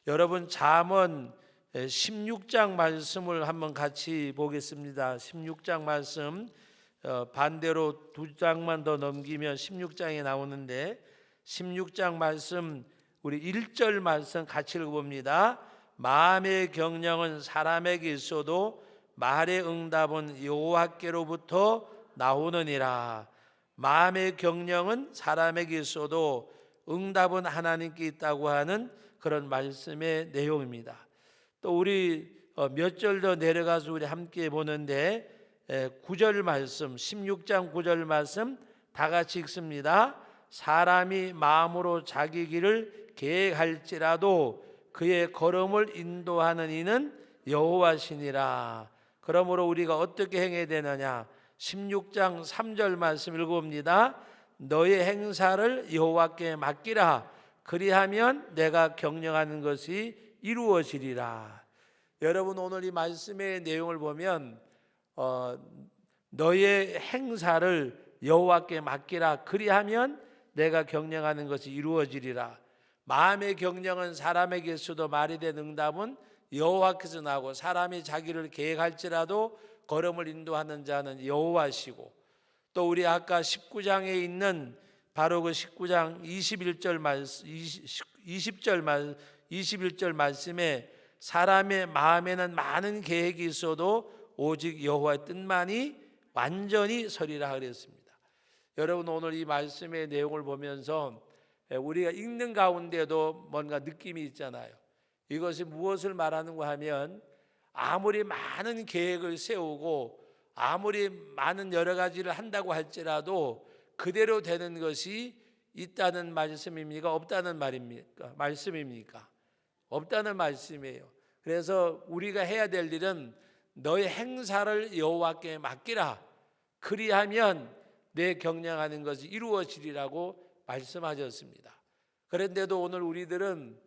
여러분 잠언 16장 말씀을 한번 같이 보겠습니다. 16장 말씀 반대로 두 장만 더 넘기면 16장에 나오는데 16장 말씀 우리 1절 말씀 같이 읽어봅니다. 마음의 경영은 사람에게 있어도 말의 응답은 여호와께로부터 나오느니라. 마음의 경영은 사람에게 있어도 응답은 하나님께 있다고 하는 그런 말씀의 내용입니다. 또 우리 몇 절 더 내려가서 우리 함께 보는데 9절 말씀 16장 9절 말씀 다 같이 읽습니다. 사람이 마음으로 자기 길을 계획할지라도 그의 걸음을 인도하는 이는 여호와시니라. 그러므로 우리가 어떻게 행해야 되느냐? 16장 3절 말씀 읽어봅니다. 너의 행사를 여호와께 맡기라. 그리하면 내가 경영하는 것이 이루어지리라. 여러분 오늘 이 말씀의 내용을 보면 너의 행사를 여호와께 맡기라. 그리하면 내가 경영하는 것이 이루어지리라. 마음의 경영은 사람에게서도 말이 된 응답은 여호와께서 나오고 사람이 자기를 계획할지라도 걸음을 인도하는 자는 여호와시고 또 우리 아까 19장에 있는 바로 그 19장 21절 말씀 21절 말씀에 사람의 마음에는 많은 계획이 있어도 오직 여호와의 뜻만이 완전히 서리라 그랬습니다. 여러분 오늘 이 말씀의 내용을 보면서 우리가 읽는 가운데도 뭔가 느낌이 있잖아요. 이것이 무엇을 말하는가 하면 아무리 많은 계획을 세우고 아무리 많은 여러 가지를 한다고 할지라도 그대로 되는 것이 있다는 말씀입니까? 없다는 말입니까? 말씀입니까? 없다는 말씀이에요. 그래서 우리가 해야 될 일은 너의 행사를 여호와께 맡기라. 그리하면 내 경영하는 것이 이루어지리라고 말씀하셨습니다. 그런데도 오늘 우리들은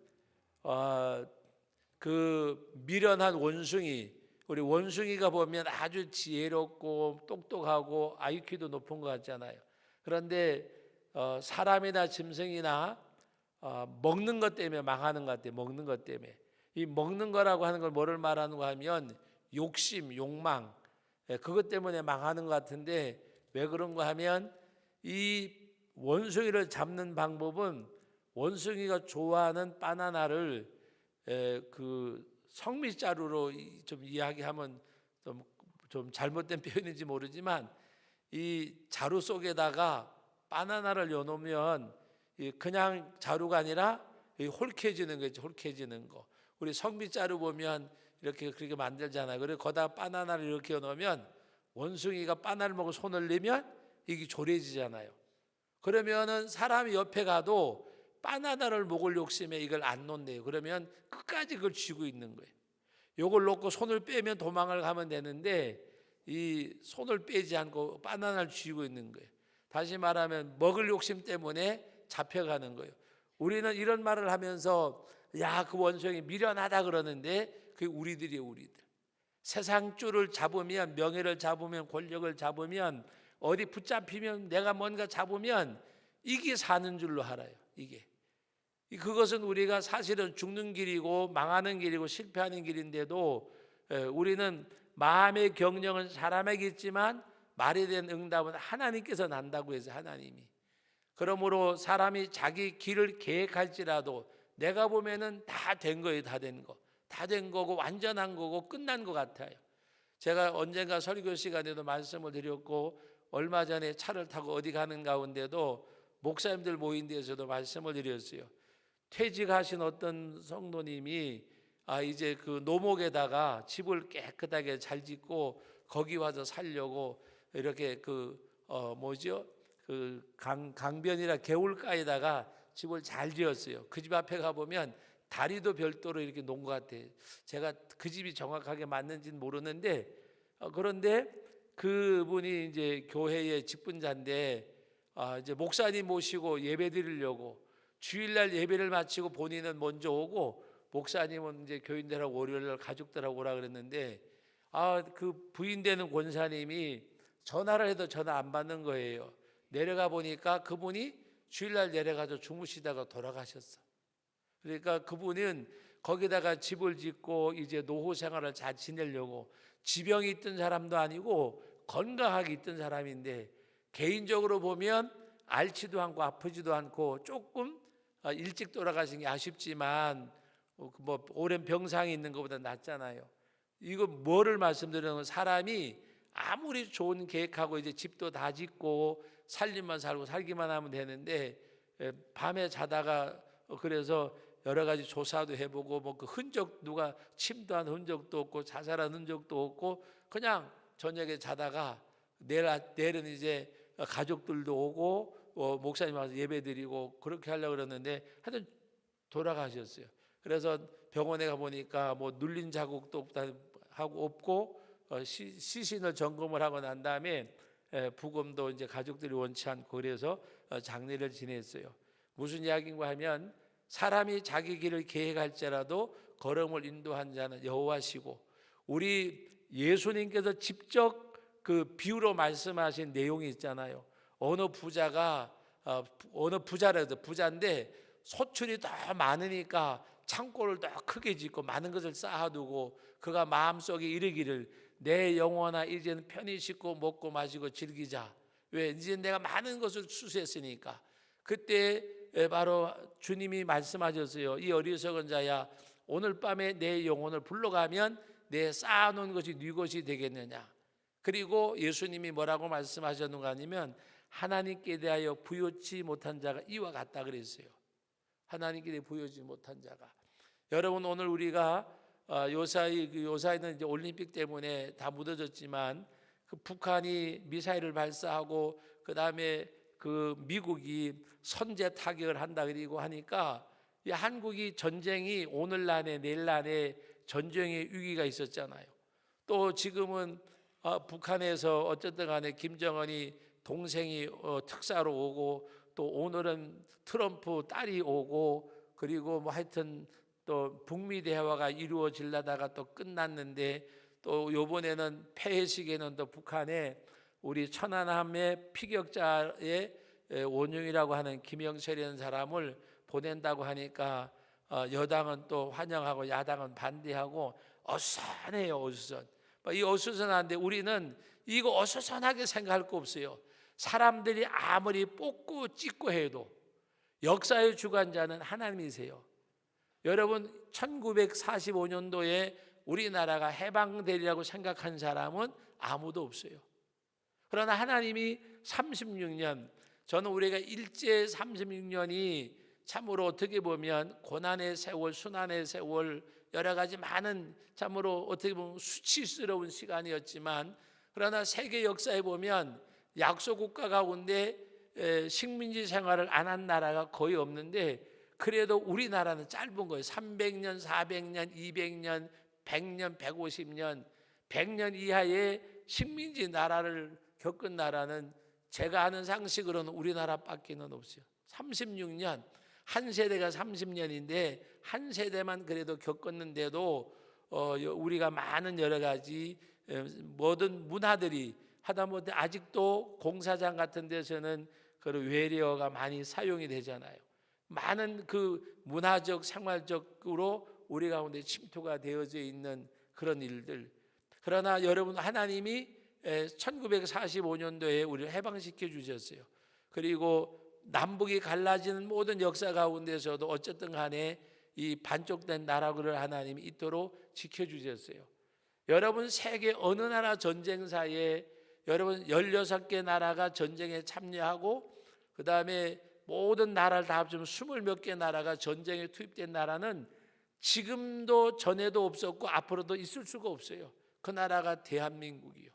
그 미련한 원숭이, 우리 원숭이가 보면 아주 지혜롭고 똑똑하고 IQ도 높은 것 같잖아요. 그런데 사람이나 짐승이나 먹는 것 때문에 망하는 것 같아요. 먹는 것 때문에. 이 먹는 거라고 하는 걸 뭐를 말하는가 하면 욕심, 욕망, 그것 때문에 망하는 것 같은데 왜 그런가 하면 이 원숭이를 잡는 방법은 원숭이가 좋아하는 바나나를 그 성미자루로 좀 이야기하면 좀 잘못된 표현인지 모르지만 이 자루 속에다가 바나나를 넣어놓으면 그냥 자루가 아니라 홀케지는 거죠. 홀케지는 거. 우리 성미자루 보면 이렇게 그렇게 만들잖아요. 그래서 거기다 바나나를 이렇게 넣으면 원숭이가 바나나를 먹고 손을 내면 이게 조래지잖아요. 그러면은 사람이 옆에 가도 바나나를 먹을 욕심에 이걸 안 놓는데요. 그러면 끝까지 그걸 쥐고 있는 거예요. 이걸 놓고 손을 빼면 도망을 가면 되는데 이 손을 빼지 않고 바나나를 쥐고 있는 거예요. 다시 말하면 먹을 욕심 때문에 잡혀가는 거예요. 우리는 이런 말을 하면서 야, 그 원숭이 미련하다 그러는데 그게 우리들이에요. 우리들. 세상 줄을 잡으면, 명예를 잡으면, 권력을 잡으면, 어디 붙잡히면, 내가 뭔가 잡으면 이게 사는 줄로 알아요. 이게. 그것은 우리가 사실은 죽는 길이고 망하는 길이고 실패하는 길인데도 우리는 마음의 경영은 사람에게 있지만 말에 대한 응답은 하나님께서 난다고 해서 하나님이. 그러므로 사람이 자기 길을 계획할지라도 내가 보면은 다 된 거예요. 다 된 거. 다 된 거고 완전한 거고 끝난 것 같아요. 제가 언젠가 설교 시간에도 말씀을 드렸고 얼마 전에 차를 타고 어디 가는 가운데도 목사님들 모인 데에서도 말씀을 드렸어요. 퇴직하신 어떤 성도님이 이제 그 노목에다가 집을 깨끗하게 잘 짓고 거기 와서 살려고 이렇게 그 강변이나 개울가에다가 집을 잘 지었어요. 그 집 앞에 가보면 다리도 별도로 이렇게 놓은 것 같아요. 제가 그 집이 정확하게 맞는지는 모르는데 그런데 그분이 이제 교회의 직분자인데 이제 목사님 모시고 예배 드리려고 주일날 예배를 마치고 본인은 먼저 오고 목사님은 이제 교인들하고 월요일날 가족들하고 오라 그랬는데 그 부인 되는 권사님이 전화를 해도 전화 안 받는 거예요. 내려가 보니까 그분이 주일날 내려가서 주무시다가 돌아가셨어. 그러니까 그분은 거기다가 집을 짓고 이제 노후 생활을 잘 지내려고, 지병이 있던 사람도 아니고 건강하게 있던 사람인데 개인적으로 보면 앓지도 않고 아프지도 않고 조금 일찍 돌아가신 게 아쉽지만 뭐 오랜 병상에 있는 것보다 낫잖아요. 이거 뭐를 말씀드리는 건, 사람이 아무리 좋은 계획하고 이제 집도 다 짓고 살림만 살고 살기만 하면 되는데 밤에 자다가 그래서 여러 가지 조사도 해보고 뭐 그 흔적, 누가 침도한 흔적도 없고 자살한 흔적도 없고 그냥 저녁에 자다가 내일은 이제 가족들도 오고 목사님 와서 예배드리고 그렇게 하려고 그러는데 하여튼 돌아가셨어요. 그래서 병원에 가 보니까 뭐 눌린 자국도 없고 시신을 점검을 하고 난 다음에 부검도 이제 가족들이 원치 않고 그래서 장례를 지냈어요. 무슨 이야기인가 하면, 사람이 자기 길을 계획할지라도 걸음을 인도한 자는 여호와시고, 우리 예수님께서 직접 그 비유로 말씀하신 내용이 있잖아요. 어느 부자라도 부자인데 소출이 더 많으니까 창고를 더 크게 짓고 많은 것을 쌓아두고 그가 마음속에 이르기를, 내 영혼아 이제는 편히 씻고 먹고 마시고 즐기자. 왜? 이제 내가 많은 것을 추수했으니까. 그때 바로 주님이 말씀하셨어요. 이 어리석은 자야, 오늘 밤에 내 영혼을 불러가면 내 쌓아놓은 것이 네 것이 되겠느냐. 그리고 예수님이 뭐라고 말씀하셨는가 하면, 하나님께 대하여 부요치 못한 자가 이와 같다 그랬어요. 하나님께 대해 부요치 못한 자가. 여러분, 오늘 우리가 요사이는 이제 올림픽 때문에 다 묻어졌지만, 그 북한이 미사일을 발사하고 그 다음에 그 미국이 선제 타격을 한다 그리고 하니까, 이 한국이 전쟁이 오늘 안에 내일 안에 전쟁의 위기가 있었잖아요. 또 지금은 북한에서 어쨌든 간에 김정은이 동생이 특사로 오고, 또 오늘은 트럼프 딸이 오고, 그리고 뭐 하여튼 또 북미 대화가 이루어지려다가 또 끝났는데, 또 요번에는 폐회식에는 또 북한에 우리 천안함의 피격자의 원흉이라고 하는 김영철이라는 사람을 보낸다고 하니까 여당은 또 환영하고 야당은 반대하고 어수선해요. 어수선. 이 어수선한데 우리는 이거 어수선하게 생각할 거 없어요. 사람들이 아무리 뽑고 찍고 해도 역사의 주관자는 하나님이세요. 여러분, 1945년도에 우리나라가 해방되리라고 생각한 사람은 아무도 없어요. 그러나 하나님이 36년, 저는 우리가 일제 36년이 참으로 어떻게 보면 고난의 세월, 순환의 세월, 여러 가지 많은 참으로 어떻게 보면 수치스러운 시간이었지만, 그러나 세계 역사에 보면 약소 국가 가운데 식민지 생활을 안 한 나라가 거의 없는데, 그래도 우리나라는 짧은 거예요. 300년, 400년, 200년, 100년, 150년, 100년 이하의 식민지 나라를 겪은 나라는 제가 아는 상식으로는 우리나라밖에는 없어요. 36년, 한 세대가 30년인데 한 세대만 그래도 겪었는데도 우리가 많은 여러 가지 모든 문화들이 하다못해 아직도 공사장 같은 데서는 그 외래어가 많이 사용이 되잖아요. 많은 그 문화적, 생활적으로 우리 가운데 침투가 되어져 있는 그런 일들. 그러나 여러분, 하나님이 1945년도에 우리를 해방시켜 주셨어요. 그리고 남북이 갈라지는 모든 역사 가운데서도 어쨌든 간에 이 반쪽된 나라를 하나님이 있도록 지켜주셨어요. 여러분, 세계 어느 나라 전쟁사에 여러분 16개 나라가 전쟁에 참여하고 그 다음에 모든 나라를 다 합치면 20몇 개 나라가 전쟁에 투입된 나라는 지금도 전에도 없었고 앞으로도 있을 수가 없어요. 그 나라가 대한민국이요.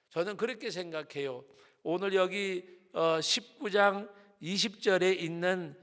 저는 그렇게 생각해요. 오늘 여기 19장 20절에 있는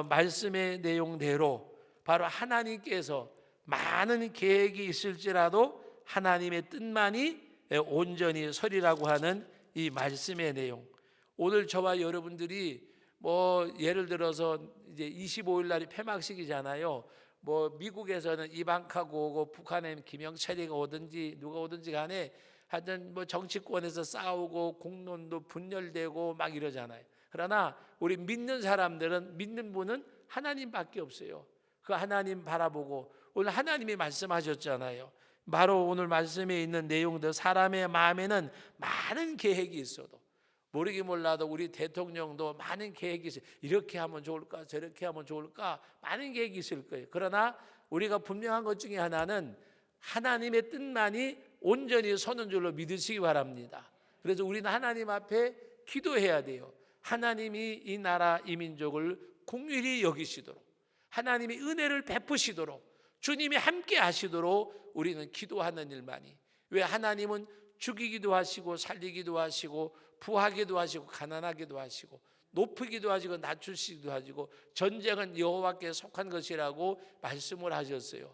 말씀의 내용대로 바로 하나님께서 많은 계획이 있을지라도 하나님의 뜻만이 온전히 서리라고 하는 이 말씀의 내용. 오늘 저와 여러분들이 뭐 예를 들어서 이제 25일 날이 폐막식이잖아요. 뭐 미국에서는 이방카가 오고 북한에는 김영철이가 오든지 누가 오든지 간에 하여튼 뭐 정치권에서 싸우고 공론도 분열되고 막 이러잖아요. 그러나 우리 믿는 사람들은 믿는 분은 하나님밖에 없어요. 그 하나님 바라보고 오늘 하나님이 말씀하셨잖아요. 바로 오늘 말씀에 있는 내용들, 사람의 마음에는 많은 계획이 있어도 모르긴 몰라도 우리 대통령도 많은 계획이 있어요. 이렇게 하면 좋을까 저렇게 하면 좋을까 많은 계획이 있을 거예요. 그러나 우리가 분명한 것 중에 하나는 하나님의 뜻만이 온전히 서는 줄로 믿으시기 바랍니다. 그래서 우리는 하나님 앞에 기도해야 돼요. 하나님이 이 나라 이 민족을 긍휼히 여기시도록, 하나님이 은혜를 베푸시도록, 주님이 함께 하시도록 우리는 기도하는 일만이. 왜? 하나님은 죽이기도 하시고 살리기도 하시고 부하기도 하시고 가난하기도 하시고 높이기도 하시고 낮추시기도 하시고 전쟁은 여호와께 속한 것이라고 말씀을 하셨어요.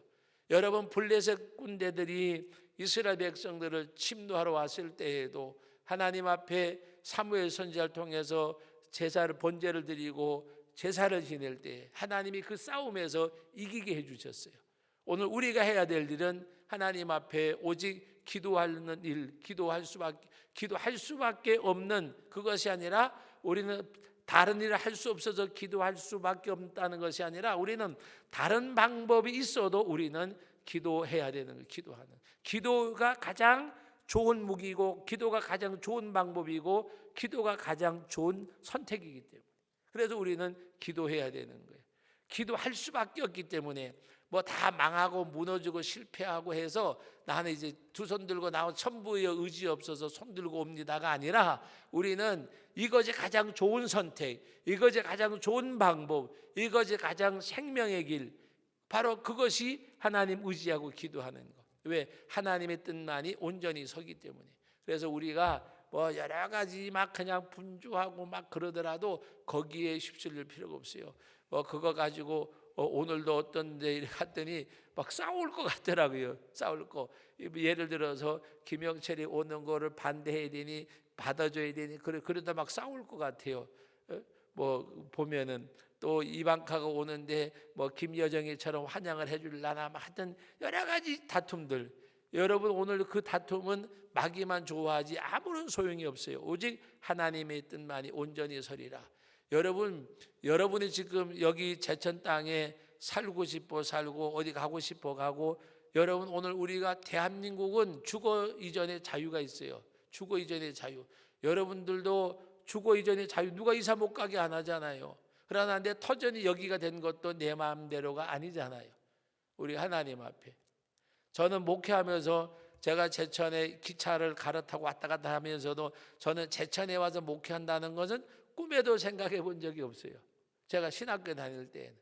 여러분, 블레셋 군대들이 이스라엘 백성들을 침노하러 왔을 때에도 하나님 앞에 사무엘 선지자를 통해서 제사를 번제를 드리고 제사를 지낼 때 하나님이 그 싸움에서 이기게 해주셨어요. 오늘 우리가 해야 될 일은 하나님 앞에 오직 기도하는 일, 기도할 수밖에 없는 그것이 아니라 우리는 다른 일을 할 수 없어서 기도할 수밖에 없다는 것이 아니라 우리는 다른 방법이 있어도 우리는 기도해야 되는 거예요. 기도하는. 기도가 가장 좋은 무기고 기도가 가장 좋은 방법이고 기도가 가장 좋은 선택이기 때문에 그래서 우리는 기도해야 되는 거예요. 기도할 수밖에 없기 때문에 뭐 다 망하고 무너지고 실패하고 해서 나는 이제 두 손 들고 나온 천부의 의지 없어서 손 들고 옵니다가 아니라 우리는 이것이 가장 좋은 선택, 이것이 가장 좋은 방법, 이것이 가장 생명의 길, 바로 그것이 하나님 의지하고 기도하는 것. 왜? 하나님의 뜻만이 온전히 서기 때문에. 그래서 우리가 뭐 여러 가지 막 그냥 분주하고 막 그러더라도 거기에 휩쓸릴 필요가 없어요. 그거 가지고 오늘도 어떤 데 갔더니 막 싸울 것 같더라고요. 싸울 거. 예를 들어서 김영철이 오는 거를 반대해야 되니 받아줘야 되니 그러다 막 싸울 것 같아요. 뭐 보면은 또 이방카가 오는데 뭐 김여정이처럼 환영을 해줄라나 하여튼 여러 가지 다툼들. 여러분, 오늘 그 다툼은 마귀만 좋아하지 아무런 소용이 없어요. 오직 하나님의 뜻만이 온전히 서리라. 여러분이 지금 여기 제천 땅에 살고 싶어 살고 어디 가고 싶어 가고, 여러분 오늘 우리가 대한민국은 주거 이전의 자유가 있어요. 주거 이전의 자유. 여러분들도 주거 이전의 자유 누가 이사 못 가게 안 하잖아요. 그러나 내 터전이 여기가 된 것도 내 마음대로가 아니잖아요. 우리 하나님 앞에. 저는 목회하면서 제가 제천에 기차를 갈아타고 왔다 갔다 하면서도 저는 제천에 와서 목회한다는 것은 꿈에도 생각해 본 적이 없어요. 제가 신학교 다닐 때에는.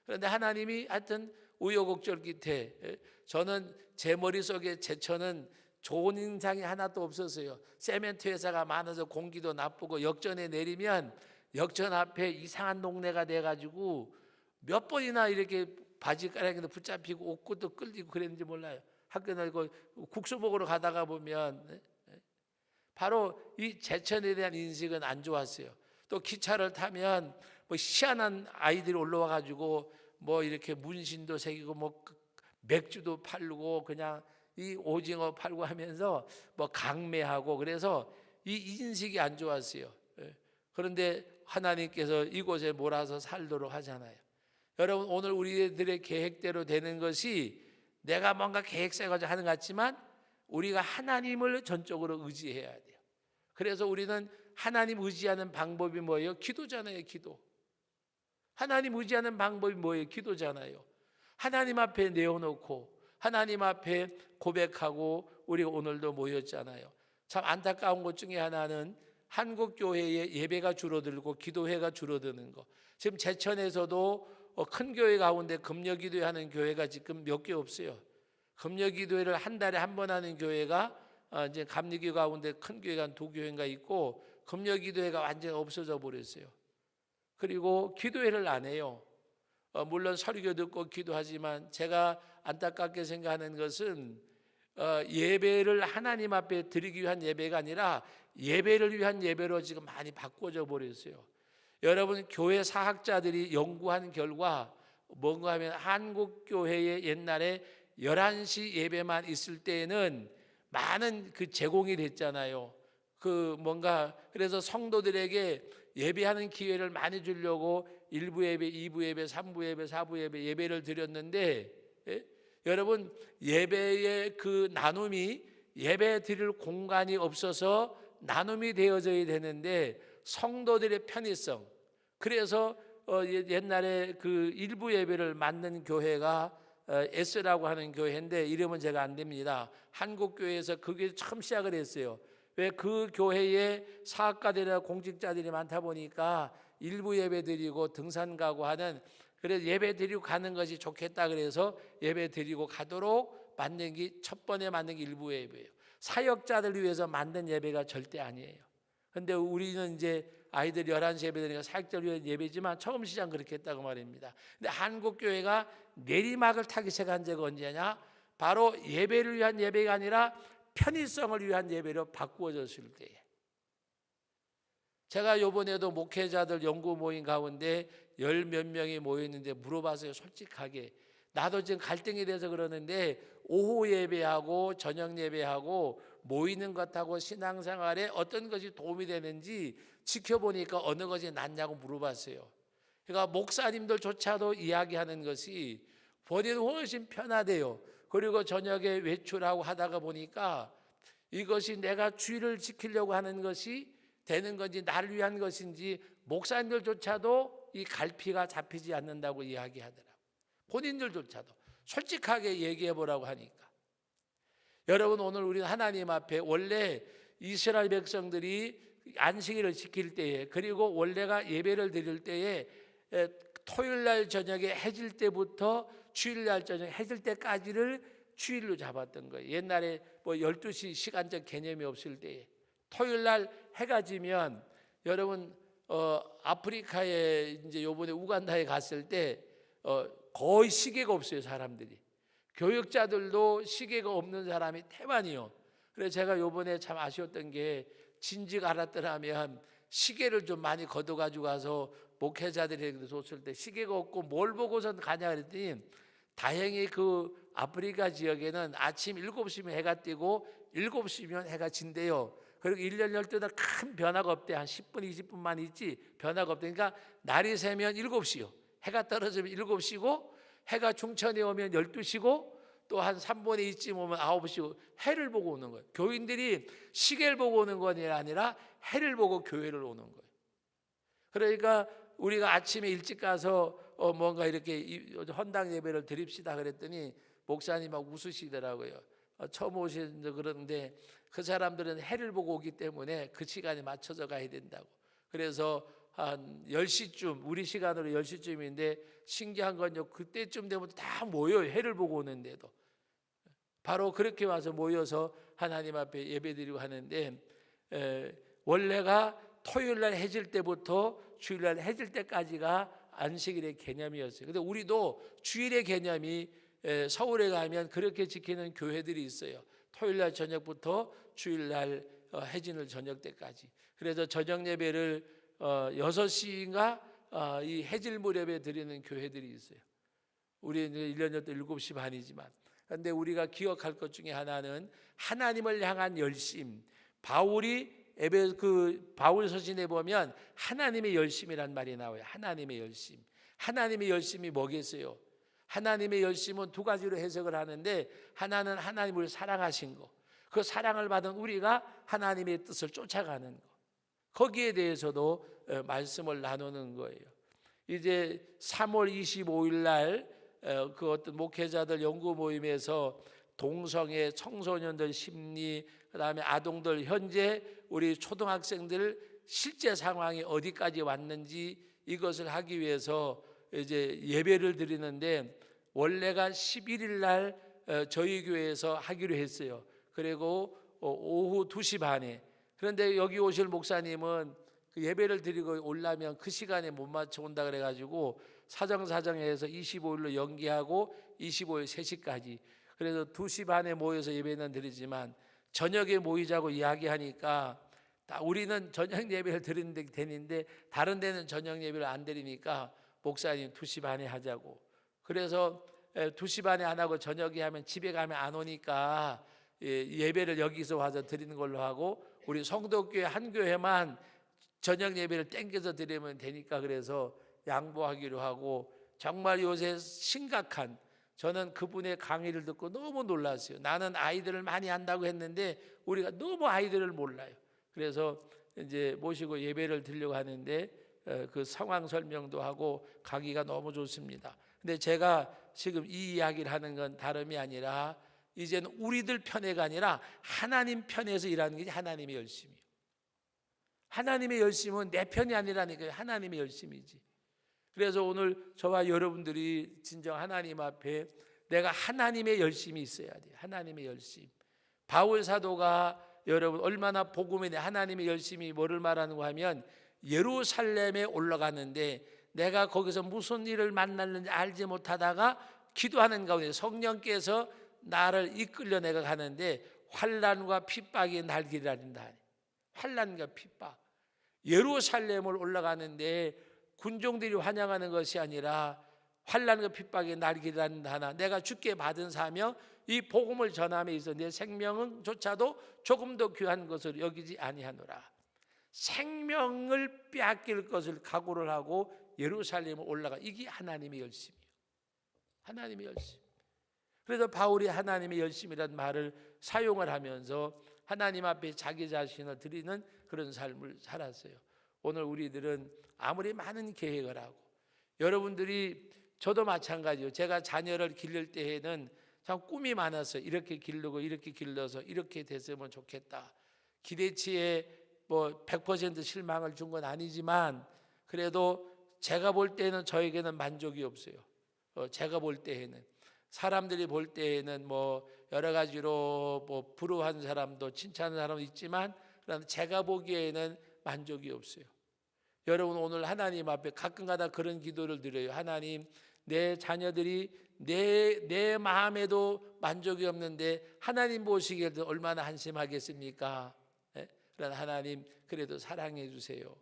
그런데 하나님이 하여튼 우여곡절 끝에 저는 제 머릿속에 제천은 좋은 인상이 하나도 없었어요. 세멘트 회사가 많아서 공기도 나쁘고 역전에 내리면 역전 앞에 이상한 동네가 돼가지고 몇 번이나 이렇게 바지가랑이도 붙잡히고 옷구도 끌리고 그랬는지 몰라요. 학교 다니고 국수 먹으러 가다가 보면 바로 이 제천에 대한 인식은 안 좋았어요. 또 기차를 타면 뭐 희한한 아이들이 올라와 가지고 뭐 이렇게 문신도 새기고 뭐 맥주도 팔고 그냥 이 오징어 팔고 하면서 뭐 강매하고 그래서 이 인식이 안 좋았어요. 그런데 하나님께서 이곳에 몰아서 살도록 하잖아요. 여러분, 오늘 우리들의 계획대로 되는 것이 내가 뭔가 계획 세가지고 하는 것 같지만 우리가 하나님을 전적으로 의지해야 돼요. 그래서 우리는 하나님 의지하는 방법이 뭐예요? 기도잖아요. 기도. 하나님 의지하는 방법이 뭐예요? 기도잖아요. 하나님 앞에 내어놓고 하나님 앞에 고백하고 우리가 오늘도 모였잖아요. 참 안타까운 것 중에 하나는 한국 교회의 예배가 줄어들고 기도회가 줄어드는 거. 지금 제천에서도 큰 교회 가운데 금요기도회 하는 교회가 지금 몇 개 없어요. 금요기도회를 한 달에 한 번 하는 교회가 이제 감리교 가운데 큰 교회가 한 두 교회가 있고 금요기도회가 완전히 없어져 버렸어요. 그리고 기도회를 안 해요. 물론 설교 듣고 기도하지만 제가 안타깝게 생각하는 것은 예배를 하나님 앞에 드리기 위한 예배가 아니라 예배를 위한 예배로 지금 많이 바꿔져 버렸어요. 여러분, 교회 사학자들이 연구한 결과 뭔가 하면 한국 교회의 옛날에 11시 예배만 있을 때에는 많은 그 제공이 됐잖아요. 그 뭔가 그래서 성도들에게 예배하는 기회를 많이 주려고 1부 예배, 2부 예배, 3부 예배, 4부 예배 예배를 드렸는데 여러분 예배의 그 나눔이 예배 드릴 공간이 없어서 나눔이 되어져야 되는데 성도들의 편의성 그래서 옛날에 그 일부 예배를 맡는 교회가 S라고 하는 교회인데 이름은 제가 안 됩니다. 한국교회에서 그게 처음 시작을 했어요. 왜 그 교회에 사학가들이나 공직자들이 많다 보니까 일부 예배 드리고 등산 가고 하는 그래서 예배 드리고 가는 것이 좋겠다 그래서 예배 드리고 가도록 만든 게 첫 번에 만든 게 일부 예배예요. 사역자들 위해서 만든 예배가 절대 아니에요. 근데 우리는 이제 아이들 11시 예배 드리니까 사역자를 위한 예배지만 처음 시작 그렇게 했다고 말입니다. 근데 한국교회가 내리막을 타기 시작한 적은 언제냐? 바로 예배를 위한 예배가 아니라 편의성을 위한 예배로 바꾸어졌을 때에 제가 요번에도 목회자들 연구 모임 가운데 10몇 명이 모였는데 물어봤어요. 솔직하게 나도 지금 갈등이 돼서 그러는데 오후 예배하고 저녁 예배하고 모이는 것하고 신앙생활에 어떤 것이 도움이 되는지 지켜보니까 어느 것이 낫냐고 물어봤어요. 그러니까 목사님들조차도 이야기하는 것이 본인은 훨씬 편하대요. 그리고 저녁에 외출하고 하다가 보니까 이것이 내가 주의를 지키려고 하는 것이 되는 건지 나를 위한 것인지 목사님들조차도 이 갈피가 잡히지 않는다고 이야기하더라고요. 본인들조차도 솔직하게 얘기해 보라고 하니까 여러분 오늘 우리는 하나님 앞에 원래 이스라엘 백성들이 안식일을 지킬 때에 그리고 원래가 예배를 드릴 때에 토요일날 저녁에 해질 때부터 주일날 저녁 해질 때까지를 주일로 잡았던 거예요. 옛날에 뭐 12시 시간적 개념이 없을 때에 토요일날 해가 지면 여러분 아프리카에 이제 요번에 우간다에 갔을 때 거의 시계가 없어요. 사람들이 교육자들도 시계가 없는 사람이 태반이요. 그래서 제가 요번에 참 아쉬웠던 게 진즉 알았더라면 시계를 좀 많이 걷어가지고 가서 목회자들에게 줬을 때 시계가 없고 뭘 보고선 가냐 그랬더니 다행히 그 아프리카 지역에는 아침 7시면 해가 뜨고 7시면 해가 진대요. 그리고 1년 12달 큰 변화가 없대. 한 10분 20분만 있지 변화가 없대. 그러니까 날이 새면 7시요. 해가 떨어지면 7시고 해가 중천에 오면 12시고 또 한 3분의 2쯤 오면 9시고 해를 보고 오는 거예요. 교인들이 시계를 보고 오는 건 아니라 해를 보고 교회를 오는 거예요. 그러니까 우리가 아침에 일찍 가서 뭔가 이렇게 헌당 예배를 드립시다 그랬더니 목사님 막 웃으시더라고요. 처음 오시는데 그러는데 그 사람들은 해를 보고 오기 때문에 그 시간에 맞춰서 가야 된다고. 그래서 한 10시쯤 우리 시간으로 10시쯤인데 신기한 건요. 그때쯤 되면 다 모여요. 해를 보고 오는데도. 바로 그렇게 와서 모여서 하나님 앞에 예배드리고 하는데 원래가 토요일날 해질 때부터 주일날 해질 때까지가 안식일의 개념이었어요. 근데 우리도 주일의 개념이 서울에 가면 그렇게 지키는 교회들이 있어요. 토요일날 저녁부터 주일날 해지는 저녁 때까지. 그래서 저녁 예배를 6시인가 이 해질 무렵에 드리는 교회들이 있어요. 우리는 1년 전도 7시 반이지만 그런데 우리가 기억할 것 중에 하나는 하나님을 향한 열심. 바울이 바울 서신에 보면 하나님의 열심이란 말이 나와요. 하나님의 열심. 하나님의 열심이 뭐겠어요? 하나님의 열심은 두 가지로 해석을 하는데 하나는 하나님을 사랑하신 거. 그 사랑을 받은 우리가 하나님의 뜻을 쫓아가는 거. 거기에 대해서도 말씀을 나누는 거예요. 이제 3월 25일 날 그 어떤 목회자들 연구 모임에서 동성애 청소년들 심리 그다음에 아동들 현재 우리 초등학생들 실제 상황이 어디까지 왔는지 이것을 하기 위해서 이제 예배를 드리는데 원래가 11일 날 저희 교회에서 하기로 했어요. 그리고 오후 2시 반에. 그런데 여기 오실 목사님은 그 예배를 드리고 오려면 그 시간에 못 맞춰 온다 그래가지고 사정사정해서 25일로 연기하고 25일 3시까지. 그래서 2시 반에 모여서 예배는 드리지만 저녁에 모이자고 이야기하니까 우리는 저녁 예배를 드리는데 되는데 다른 데는 저녁 예배를 안 드리니까 목사님 2시 반에 하자고. 그래서 2시 반에 안 하고 저녁에 하면 집에 가면 안 오니까 예배를 여기서 와서 드리는 걸로 하고 우리 성도교회 한 교회만 저녁 예배를 땡겨서 드리면 되니까 그래서 양보하기로 하고 정말 요새 심각한 저는 그분의 강의를 듣고 너무 놀랐어요. 나는 아이들을 많이 한다고 했는데 우리가 너무 아이들을 몰라요. 그래서 이제 모시고 예배를 드리려고 하는데 그 상황 설명도 하고 가기가 너무 좋습니다. 근데 제가 지금 이 이야기를 하는 건 다름이 아니라 이제는 우리들 편애가 아니라 하나님 편에서 일하는 게 하나님의 열심이에요. 하나님의 열심은 내 편이 아니라니까요. 하나님의 열심이지. 그래서 오늘 저와 여러분들이 진정 하나님 앞에 내가 하나님의 열심이 있어야 돼요. 하나님의 열심. 바울 사도가 여러분 얼마나 복음에 하나님의 열심이 뭐를 말하는가 하면 예루살렘에 올라가는데 내가 거기서 무슨 일을 만났는지 알지 못하다가 기도하는 가운데 성령께서 나를 이끌려 내가 가는데 환난과 핍박이 날 기다린다. 환난과 핍박. 예루살렘을 올라가는데 군종들이 환영하는 것이 아니라 환난과 핍박이 날 기다린다. 내가 주께 받은 사명 이 복음을 전함에 있어 내 생명조차도 조금 더 귀한 것을 여기지 아니하노라. 생명을 빼앗길 것을 각오를 하고 예루살렘에 올라가. 이게 하나님의 열심이에요. 하나님의 열심. 그래서 바울이 하나님의 열심이라는 말을 사용을 하면서 하나님 앞에 자기 자신을 드리는 그런 삶을 살았어요. 오늘 우리들은 아무리 많은 계획을 하고 여러분들이 저도 마찬가지요. 제가 자녀를 기를 때에는 참 꿈이 많았어요. 이렇게 기르고 이렇게 길러서 이렇게 됐으면 좋겠다. 기대치에 뭐 100% 실망을 준 건 아니지만 그래도 제가 볼 때는 저에게는 만족이 없어요. 제가 볼 때에는 사람들이 볼 때에는 뭐 여러 가지로 뭐 부러워하는 사람도 칭찬하는 사람도 있지만 그러나 제가 보기에는 만족이 없어요. 여러분 오늘 하나님 앞에 가끔가다 그런 기도를 드려요. 하나님 내 자녀들이 내 마음에도 만족이 없는데 하나님 보시기에도 얼마나 한심하겠습니까? 네? 그러나 하나님 그래도 사랑해 주세요.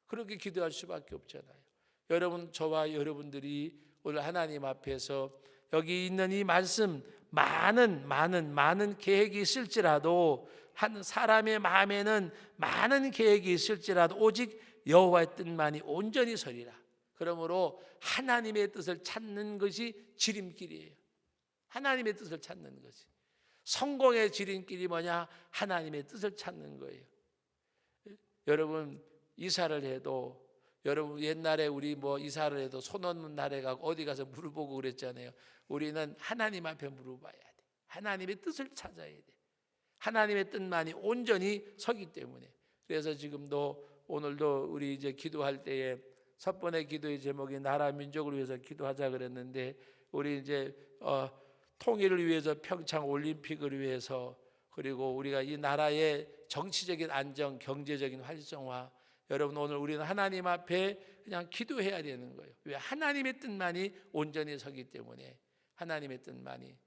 그렇게 기도할 수밖에 없잖아요. 여러분 저와 여러분들이 오늘 하나님 앞에서 여기 있는 이 말씀 많은 계획이 있을지라도 한 사람의 마음에는 많은 계획이 있을지라도 오직 여호와의 뜻만이 온전히 서리라. 그러므로 하나님의 뜻을 찾는 것이 지름길이에요. 하나님의 뜻을 찾는 것이. 성공의 지름길이 뭐냐? 하나님의 뜻을 찾는 거예요. 여러분 이사를 해도 여러분 옛날에 우리 뭐 이사를 해도 손 없는 날에 가고 어디 가서 물어보고 그랬잖아요. 우리는 하나님 앞에 물어봐야 돼. 하나님의 뜻을 찾아야 돼. 하나님의 뜻만이 온전히 서기 때문에. 그래서 지금도 오늘도 우리 이제 기도할 때에 첫 번째 기도의 제목이 나라 민족을 위해서 기도하자 그랬는데 우리 이제 통일을 위해서 평창 올림픽을 위해서 그리고 우리가 이 나라의 정치적인 안정, 경제적인 활성화 여러분 오늘 우리는 하나님 앞에 그냥 기도해야 되는 거예요. 왜? 하나님의 뜻만이 온전히 서기 때문에 하나님의 뜻만이.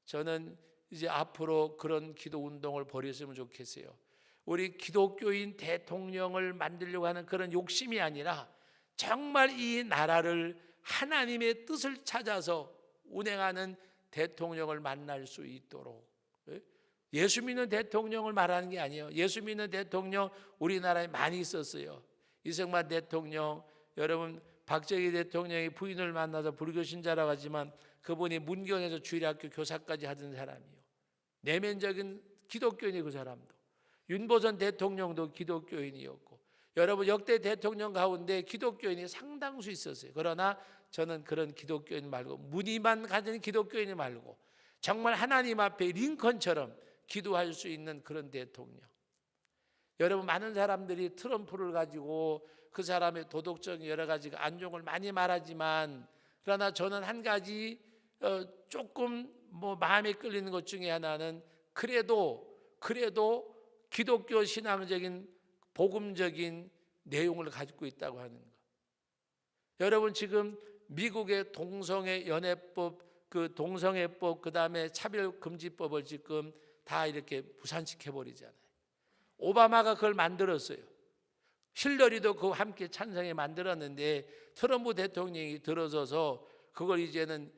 저는 이제 앞으로 그런 기도 운동을 벌였으면 좋겠어요. 우리 기독교인 대통령을 만들려고 하는 그런 욕심이 아니라 정말 이 나라를 하나님의 뜻을 찾아서 운행하는 대통령을 만날 수 있도록. 예수 믿는 대통령을 말하는 게 아니에요. 예수 믿는 대통령 우리나라에 많이 있었어요. 이승만 대통령, 여러분 박정희 대통령이 부인을 만나서 불교 신자라고 하지만 그분이 문경에서 주일학교 교사까지 하던 사람이에요. 내면적인 기독교인이 그 사람도. 윤보선 대통령도 기독교인이었고 여러분 역대 대통령 가운데 기독교인이 상당수 있었어요. 그러나 저는 그런 기독교인 말고 무늬만 가진 기독교인 말고 정말 하나님 앞에 링컨처럼 기도할 수 있는 그런 대통령. 여러분 많은 사람들이 트럼프를 가지고 그 사람의 도덕적인 여러 가지가 안종을 많이 말하지만 그러나 저는 한 가지 조금 뭐 마음에 끌리는 것 중에 하나는 그래도 기독교 신앙적인 복음적인 내용을 가지고 있다고 하는 것. 여러분 지금 미국의 동성애 연애법, 그 동성애법, 그 다음에 차별금지법을 지금 다 이렇게 무산시켜 버리잖아요. 오바마가 그걸 만들었어요. 힐러리도 그거 함께 찬성해 만들었는데 트럼프 대통령이 들어서서 그걸 이제는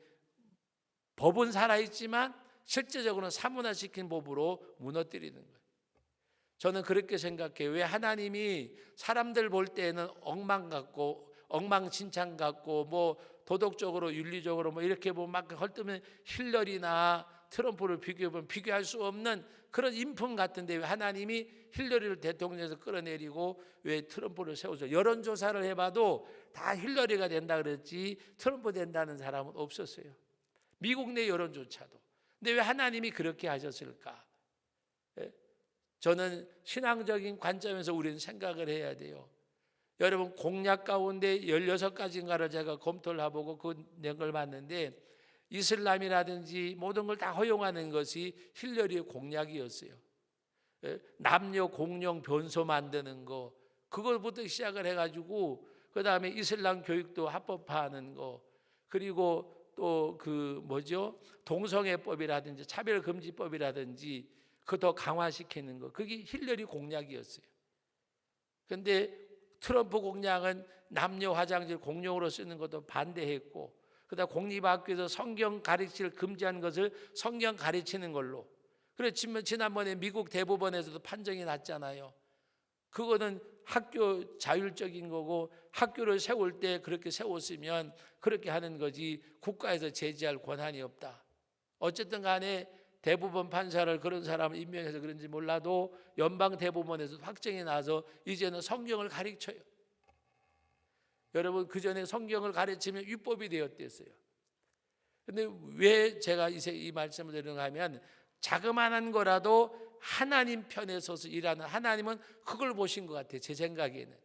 법은 살아있지만 실제적으로는 사문화시킨 법으로 무너뜨리는 거예요. 저는 그렇게 생각해요. 왜 하나님이 사람들 볼 때는 엉망 같고 엉망진창 같고 뭐 도덕적으로 윤리적으로 뭐 이렇게 보면 막 헐뜨면 힐러리나 트럼프를 비교해보면 비교할 수 없는 그런 인품 같은데 왜 하나님이 힐러리를 대통령에서 끌어내리고 왜 트럼프를 세우죠? 여론조사를 해봐도 다 힐러리가 된다 그랬지 트럼프 된다는 사람은 없었어요. 미국 내 여론조차도. 근데 왜 하나님이 그렇게 하셨을까? 저는 신앙적인 관점에서 우리는 생각을 해야 돼요. 여러분 공약 가운데 16가지인가를 제가 검토를 해보고 그 내용을 봤는데 이슬람이라든지 모든 걸 다 허용하는 것이 힐러리의 공약이었어요. 남녀 공용 변소 만드는 거 그걸부터 시작을 해가지고 그 다음에 이슬람 교육도 합법화하는 거 그리고 또 그 뭐죠 동성애법이라든지 차별금지법이라든지 그거 더 강화시키는 거 그게 힐러리 공약이었어요. 그런데 트럼프 공약은 남녀 화장실 공용으로 쓰는 것도 반대했고 그다음 공립학교에서 성경 가르치를 금지한 것을 성경 가르치는 걸로 그렇지만 지난번에 미국 대법원에서도 판정이 났잖아요. 그거는 학교 자율적인 거고 학교를 세울 때 그렇게 세웠으면 그렇게 하는 거지 국가에서 제지할 권한이 없다. 어쨌든 간에 대법원 판사를 그런 사람을 임명해서 그런지 몰라도 연방 대법원에서 확정이 나서 이제는 성경을 가르쳐요. 여러분 그 전에 성경을 가르치면 율법이 되었댔어요. 근데 왜 제가 이 말씀을 드리는가 하면 자그마한 거라도 하나님 편에 서서 일하는 하나님은 그걸 보신 것 같아요. 제 생각에는.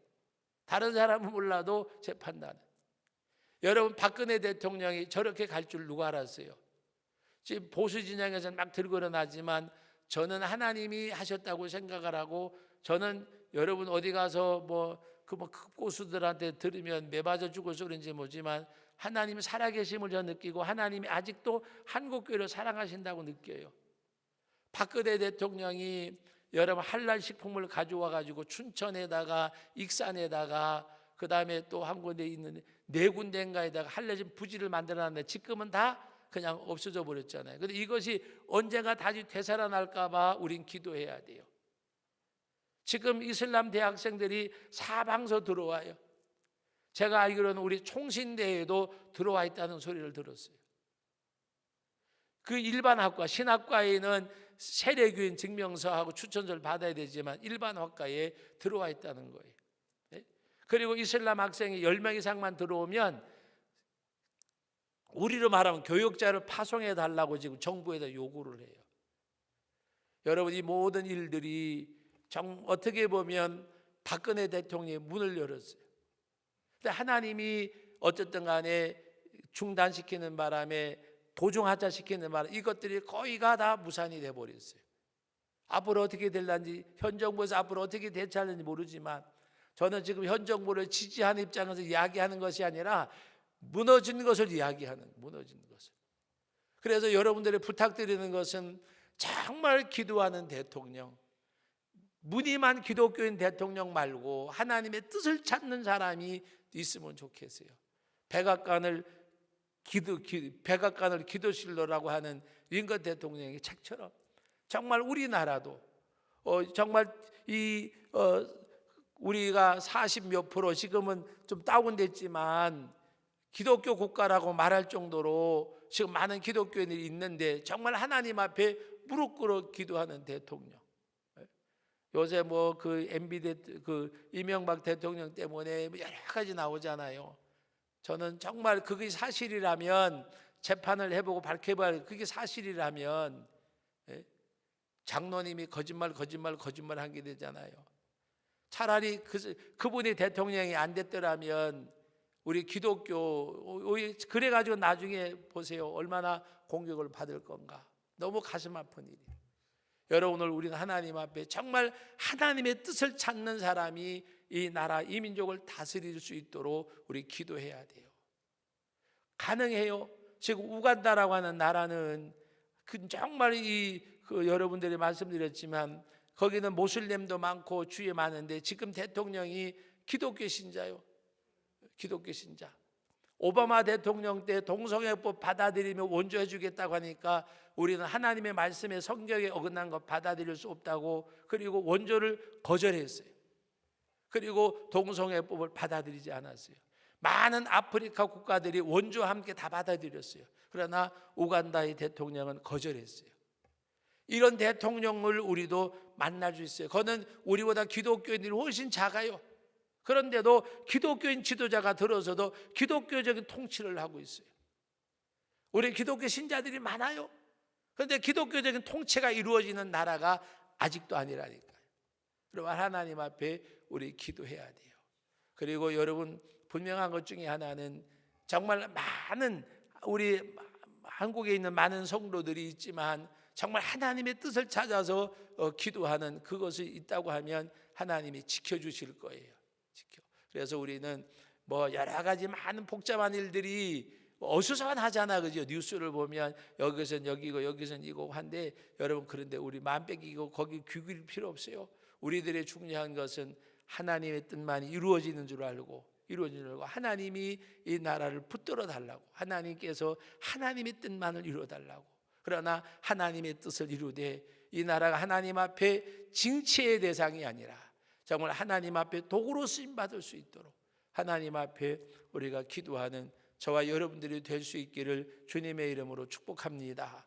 다른 사람은 몰라도 제 판단은. 여러분 박근혜 대통령이 저렇게 갈 줄 누가 알았어요? 지금 보수 진영에서는 막 들고 일어나지만 저는 하나님이 하셨다고 생각을 하고 저는 여러분 어디 가서 뭐 고수들한테 들으면 매맞아 죽을 소리인지 모르지만 하나님이 살아계심을 저 느끼고 하나님이 아직도 한국교회를 사랑하신다고 느껴요. 박근혜 대통령이 여러분 할랄 식품을 가져와 가지고 춘천에다가 익산에다가 그 다음에 또 한 군데 있는 네 군데인가에다가 할례진 부지를 만들어놨는데 지금은 다 그냥 없어져 버렸잖아요. 그런데 이것이 언젠가 다시 되살아날까 봐 우린 기도해야 돼요. 지금 이슬람 대학생들이 사방서 들어와요. 제가 알기로는 우리 총신대에도 들어와 있다는 소리를 들었어요. 그 일반 학과, 신학과에는 세례교인 증명서하고 추천서를 받아야 되지만 일반 학과에 들어와 있다는 거예요. 그리고 이슬람 학생이 10명 이상만 들어오면 우리로 말하면 교육자를 파송해 달라고 지금 정부에다 요구를 해요. 여러분 이 모든 일들이 어떻게 보면 박근혜 대통령이 문을 열었어요. 근데 하나님이 어쨌든 간에 중단시키는 바람에 도중하차 시키는 바람에 이것들이 거의가 다 무산이 돼버렸어요. 앞으로 어떻게 될는지 현 정부에서 앞으로 어떻게 대처하는지 모르지만 저는 지금 현 정부를 지지하는 입장에서 이야기하는 것이 아니라 무너진 것을 이야기하는 무너진 것을. 그래서 여러분들이 부탁드리는 것은 정말 기도하는 대통령, 무늬만 기독교인 대통령 말고 하나님의 뜻을 찾는 사람이 있으면 좋겠어요. 백악관을 기도실로라고 하는 링컨 대통령의 책처럼 정말 우리나라도 정말 우리가 40몇 프로 지금은 좀 다운됐지만 기독교 국가라고 말할 정도로 지금 많은 기독교인들이 있는데 정말 하나님 앞에 무릎 꿇어 기도하는 대통령. 요새 뭐 그 MB 이명박 대통령 때문에 여러 가지 나오잖아요. 저는 정말 그게 사실이라면 재판을 해보고 밝혀봐야 그게 사실이라면 장로님이 거짓말 한 게 되잖아요. 차라리 그분이 대통령이 안 됐더라면 우리 기독교 그래가지고 나중에 보세요 얼마나 공격을 받을 건가. 너무 가슴 아픈 일이. 여러분 오늘 우리는 하나님 앞에 정말 하나님의 뜻을 찾는 사람이 이 나라 이 민족을 다스릴 수 있도록 우리 기도해야 돼요. 가능해요. 지금 우간다라고 하는 나라는 정말 여러분들이 말씀드렸지만 거기는 모슬렘도 많고 주에 많은데 지금 대통령이 기독교 신자요. 기독교 신자. 오바마 대통령 때 동성애법 받아들이면 원조해 주겠다고 하니까 우리는 하나님의 말씀에 성경에 어긋난 것 받아들일 수 없다고 그리고 원조를 거절했어요. 그리고 동성애법을 받아들이지 않았어요. 많은 아프리카 국가들이 원조와 함께 다 받아들였어요. 그러나 우간다의 대통령은 거절했어요. 이런 대통령을 우리도 만날 수 있어요. 그는 우리보다 기독교인들이 훨씬 작아요. 그런데도 기독교인 지도자가 들어서도 기독교적인 통치를 하고 있어요. 우리 기독교 신자들이 많아요. 그런데 기독교적인 통치가 이루어지는 나라가 아직도 아니라니까요. 그러면 하나님 앞에 우리 기도해야 돼요. 그리고 여러분, 분명한 것 중에 하나는 정말 많은 우리 한국에 있는 많은 성도들이 있지만 정말 하나님의 뜻을 찾아서 기도하는 그것이 있다고 하면 하나님이 지켜주실 거예요. 그래서 우리는 뭐 여러 가지 많은 복잡한 일들이 어수선하잖아, 그죠? 뉴스를 보면 여기선 여기고 여기선 이고 한데, 여러분, 그런데 우리 마음 뺏기고 거기 귀 기울일 필요 없어요. 우리들의 중요한 것은 하나님의 뜻만이 이루어지는 줄 알고 하나님이 이 나라를 붙들어 달라고, 하나님께서 하나님의 뜻만을 이루어 달라고. 그러나 하나님의 뜻을 이루되 이 나라가 하나님 앞에 징치의 대상이 아니라 정말 하나님 앞에 도구로 쓰임 받을 수 있도록 하나님 앞에 우리가 기도하는 저와 여러분들이 될 수 있기를 주님의 이름으로 축복합니다.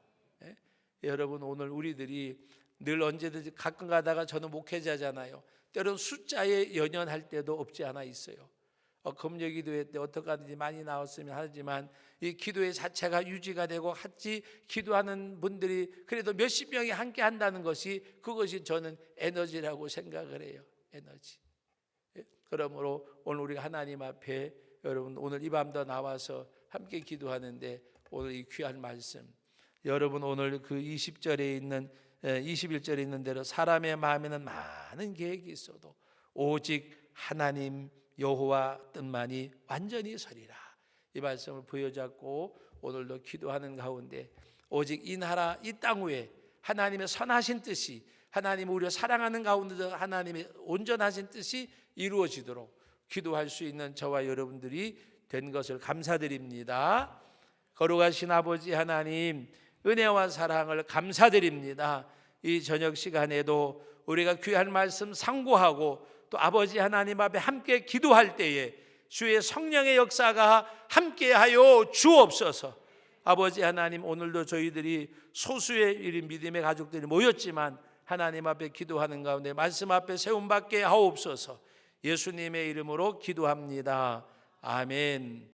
여러분, 오늘 우리들이 늘 언제든지 가끔 가다가 저는 목회자잖아요. 때론 숫자에 연연할 때도 없지 않아 있어요. 금요 기도회 때 어떻게 하든지 많이 나왔으면 하지만 이 기도회 자체가 유지가 되고 같이 기도하는 분들이 그래도 몇십 명이 함께 한다는 것이, 그것이 저는 에너지라고 생각을 해요. 에너지. 그러므로 오늘 우리가 하나님 앞에, 여러분, 오늘 이 밤도 나와서 함께 기도하는데 오늘 이 귀한 말씀, 여러분, 오늘 그 20절에 있는 21절에 있는 대로 사람의 마음에는 많은 계획이 있어도 오직 하나님 여호와 뜻만이 완전히 서리라. 이 말씀을 부여잡고 오늘도 기도하는 가운데 오직 이 나라 이 땅 위에 하나님의 선하신 뜻이, 하나님 우리를 사랑하는 가운데서 하나님의 온전하신 뜻이 이루어지도록 기도할 수 있는 저와 여러분들이 된 것을 감사드립니다. 거룩하신 아버지 하나님, 은혜와 사랑을 감사드립니다. 이 저녁 시간에도 우리가 귀한 말씀 상고하고 또 아버지 하나님 앞에 함께 기도할 때에 주의 성령의 역사가 함께하여 주옵소서. 아버지 하나님, 오늘도 저희들이 소수의 믿음의 가족들이 모였지만 하나님 앞에 기도하는 가운데 말씀 앞에 세움받게 하옵소서. 예수님의 이름으로 기도합니다. 아멘.